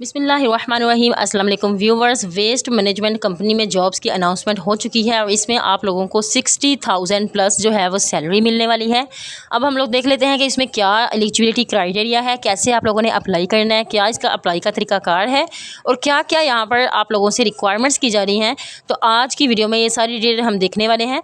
बिस्मिल्लाहिर्रहमानिर्रहीम अस्सलाम वालेकुम व्यूवर्स। वेस्ट मैनेजमेंट कंपनी में जॉब्स की अनाउंसमेंट हो चुकी है और इसमें आप लोगों को 60,000 प्लस जो है वो सैलरी मिलने वाली है। अब हम लोग देख लेते हैं कि इसमें क्या एलिजिबिलिटी क्राइटेरिया है, कैसे आप लोगों ने अप्लाई करना है, क्या इसका अप्लाई का तरीकाकार है और क्या क्या यहाँ पर आप लोगों से रिक्वायरमेंट्स की जा रही हैं। तो आज की वीडियो में ये सारी डिटेल हम देखने वाले हैं।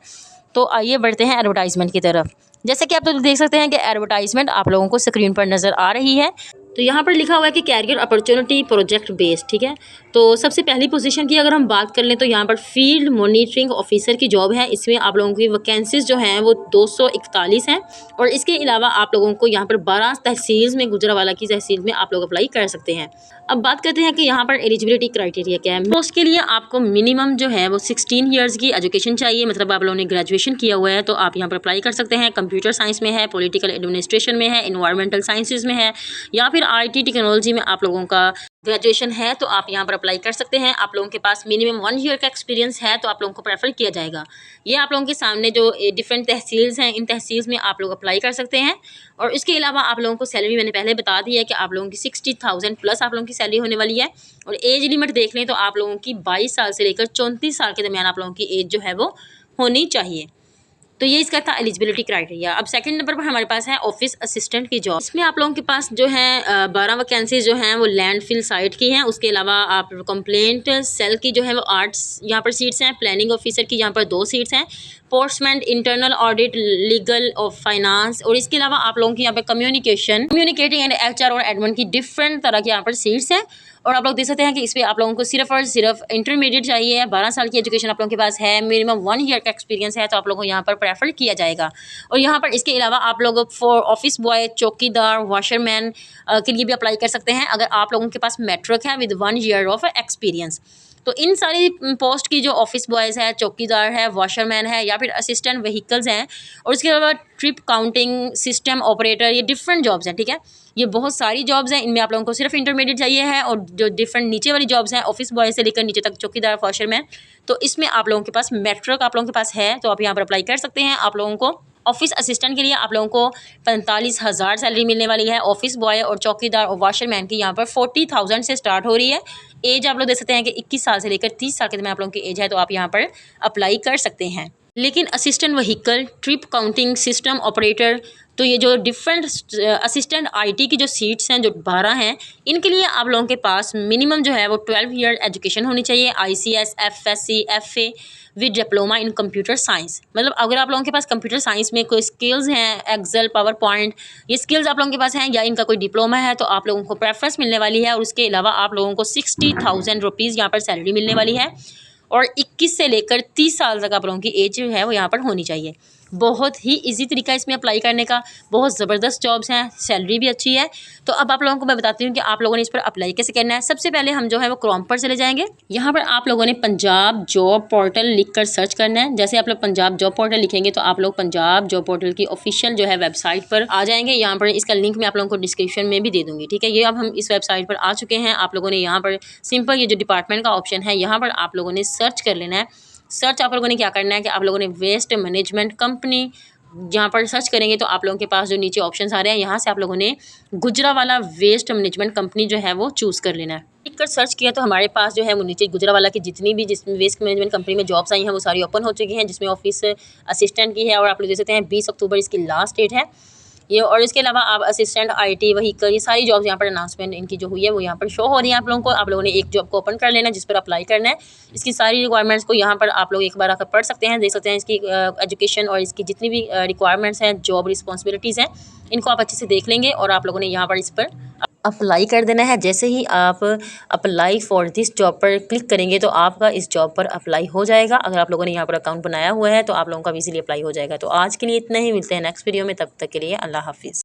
तो आइए बढ़ते हैं एडवर्टाइजमेंट की तरफ। जैसे कि आप लोग देख सकते हैं कि एडवर्टाइजमेंट आप लोगों को स्क्रीन पर नज़र आ रही है। तो यहाँ पर लिखा हुआ है कि कैरियर अपॉर्चुनिटी प्रोजेक्ट बेस्ड, ठीक है। तो सबसे पहली पोजीशन की अगर हम बात कर लें तो यहाँ पर फील्ड मॉनिटरिंग ऑफिसर की जॉब है। इसमें आप लोगों की वैकेंसीज जो हैं वो 241 हैं और इसके अलावा आप लोगों को यहाँ पर 12 तहसील में, गुजरावाला की तहसील में आप लोग अप्लाई कर सकते हैं। अब बात करते हैं कि यहाँ पर एलिजिबिलिटी क्राइटेरिया क्या है। पोस्ट के लिए आपको मिनिमम जो है वो 16 ईयर्स की एजुकेशन चाहिए, मतलब आप लोगों ने ग्रेजुएशन किया हुआ है तो आप यहाँ पर अप्लाई कर सकते हैं। कंप्यूटर साइंस में है, पॉलिटिकल एडमिनिस्ट्रेशन में है, इन्वायरमेंटल साइंसेज में है या फिर IT टेक्नोलॉजी में आप लोगों का ग्रेजुएशन है तो आप यहाँ पर अप्लाई कर सकते हैं। आप लोगों के पास मिनिमम 1 ईयर का एक्सपीरियंस है तो आप लोगों को प्रेफर किया जाएगा। ये आप लोगों के सामने जो डिफरेंट तहसील्स हैं, इन तहसील्स में आप लोग अप्लाई कर सकते हैं। और इसके अलावा आप लोगों को सैलरी मैंने पहले बता दी है कि आप लोगों की 60,000 प्लस आप लोगों की सैलरी होने वाली है। और एज लिमिट देख लें तो आप लोगों की 22 साल से लेकर 34 साल के दरमियान आप लोगों की एज जो है वो होनी चाहिए। तो ये इसका था एलिजिबिलिटी क्राइटेरिया। अब सेकंड नंबर पर हमारे पास है ऑफिस असिस्टेंट की जॉब। इसमें आप लोगों के पास जो है 12 वैकेंसीज जो हैं वो लैंडफिल साइट की हैं। उसके अलावा आप कंप्लेंट सेल की जो है वो 8 यहाँ पर सीट्स हैं। प्लानिंग ऑफिसर की यहाँ पर 2 सीट्स हैं। पोस्टमैन, इंटरनल ऑडिट, लीगल और फाइनेंस और इसके अलावा आप लोगों की यहाँ पे कम्युनिकेटिंग एंड HR और एडमिन की डिफरेंट तरह की यहाँ पर सीट्स हैं। और आप लोग देख सकते हैं कि इस पर आप लोगों को सिर्फ और सिर्फ इंटरमीडिएट चाहिए। 12 साल की एजुकेशन आप लोगों के पास है, मिनिमम 1 ईयर का एक्सपीरियंस है तो आप लोगों को यहाँ पर प्रेफर किया जाएगा। और यहाँ पर इसके अलावा आप लोग फॉर ऑफिस बॉय, चौकीदार, वॉशरमैन के लिए भी अप्लाई कर सकते हैं अगर आप लोगों के पास मैट्रिक है विद 1 ईयर ऑफ एक्सपीरियंस। तो इन सारी पोस्ट की जो ऑफिस बॉयज़ है, चौकीदार है, वॉशरमैन है या फिर असिस्टेंट व्हीकल्स हैं और उसके अलावा ट्रिप काउंटिंग सिस्टम ऑपरेटर, ये डिफरेंट जॉब्स हैं, ठीक है। ये बहुत सारी जॉब्स हैं, इनमें आप लोगों को सिर्फ इंटरमीडिएट चाहिए है। और जो डिफरेंट नीचे वाली जॉब्स हैं, ऑफिस बॉय से लेकर नीचे तक चौकीदार, वॉशरमैन, तो इसमें आप लोगों के पास मैट्रिक आप लोगों के पास है तो आप यहाँ पर अप्लाई कर सकते हैं। आप लोगों को ऑफिस असिस्टेंट के लिए आप लोगों को 45,000 सैलरी मिलने वाली है। ऑफिस बॉय और चौकीदार और वॉशरमैन की यहाँ पर 40,000 से स्टार्ट हो रही है। एज आप लोग देख सकते हैं कि 21 साल से लेकर 30 साल के में आप लोगों की एज है तो आप यहाँ पर अप्लाई कर सकते हैं। लेकिन assistant vehicle, trip counting system operator, तो ये जो डिफरेंट असिस्टेंट IT की जो सीट्स हैं जो 12 हैं, इनके लिए आप लोगों के पास मिनिमम जो है वो 12 ईयर एजुकेशन होनी चाहिए। ICS, FSC, FA with diploma in computer science. मतलब अगर आप लोगों के पास कंप्यूटर साइंस में कोई स्किल्स हैं, एक्सेल, पावर पॉइंट, ये स्किल्स आप लोगों के पास हैं या इनका कोई डिप्लोमा है तो आप लोगों को प्रेफरेंस मिलने वाली है। और उसके अलावा आप लोगों को 60,000 रुपीज़ यहाँ पर सैलरी मिलने वाली है। और 21 से लेकर 30 साल तक आप लोगों की एज जो है वो यहाँ पर होनी चाहिए। बहुत ही इजी तरीका इसमें अप्लाई करने का, बहुत ज़बरदस्त जॉब्स हैं, सैलरी भी अच्छी है। तो अब आप लोगों को मैं बताती हूँ कि आप लोगों ने इस पर अप्लाई कैसे करना है। सबसे पहले हम जो है वो क्रोम पर चले जाएंगे। यहाँ पर आप लोगों ने पंजाब जॉब पोर्टल लिखकर सर्च करना है। जैसे आप लोग पंजाब जॉब पोर्टल लिखेंगे तो आप लोग पंजाब जॉब पोर्टल की ऑफिशियल जो है वेबसाइट पर आ जाएंगे। यहाँ पर इसका लिंक मैं आप लोगों को डिस्क्रिप्शन में भी दे दूँगी, ठीक है। ये अब हम इस वेबसाइट पर आ चुके हैं। आप लोगों ने यहाँ पर सिंपल ये जो डिपार्टमेंट का ऑप्शन है यहाँ पर आप लोगों ने सर्च कर लेना है। सर्च आप लोगों ने क्या करना है कि आप लोगों ने वेस्ट मैनेजमेंट कंपनी जहाँ पर सर्च करेंगे तो आप लोगों के पास जो नीचे ऑप्शंस आ रहे हैं यहाँ से आप लोगों ने गुजरावाला वेस्ट मैनेजमेंट कंपनी जो है वो चूज़ कर लेना है। क्लिक कर सर्च किया तो हमारे पास जो है वो नीचे गुजरावाला की जितनी भी जिसमें वेस्ट मैनेजमेंट कंपनी में जॉब्स आई हैं वो सारी ओपन हो चुकी हैं, जिसमें ऑफिस असिस्टेंट की है और आप लोग देख सकते हैं 20 अक्टूबर इसकी लास्ट डेट है ये। और इसके अलावा आप असिस्टेंट IT व्हीकल, ये सारी जॉब्स यहाँ पर अनाउंसमेंट इनकी जो हुई है वो यहाँ पर शो हो रही है आप लोगों को। आप लोगों ने एक जॉब को ओपन कर लेना है जिस पर अप्लाई करना है। इसकी सारी रिक्वायरमेंट्स को यहाँ पर आप लोग एक बार आकर पढ़ सकते हैं, देख सकते हैं इसकी एजुकेशन और इसकी जितनी भी रिक्वायरमेंट्स हैं, जॉब रिस्पॉन्सिबिलिटीज़ हैं, इनको आप अच्छे से देख लेंगे और आप लोगों ने यहाँ पर इस पर अप्लाई कर देना है। जैसे ही आप अप्लाई फॉर दिस जॉब पर क्लिक करेंगे तो आपका इस जॉब पर अप्लाई हो जाएगा। अगर आप लोगों ने यहाँ पर अकाउंट बनाया हुआ है तो आप लोगों का इजीली अप्लाई हो जाएगा। तो आज के लिए इतना ही, मिलते हैं नेक्स्ट वीडियो में, तब तक के लिए अल्लाह हाफिज़।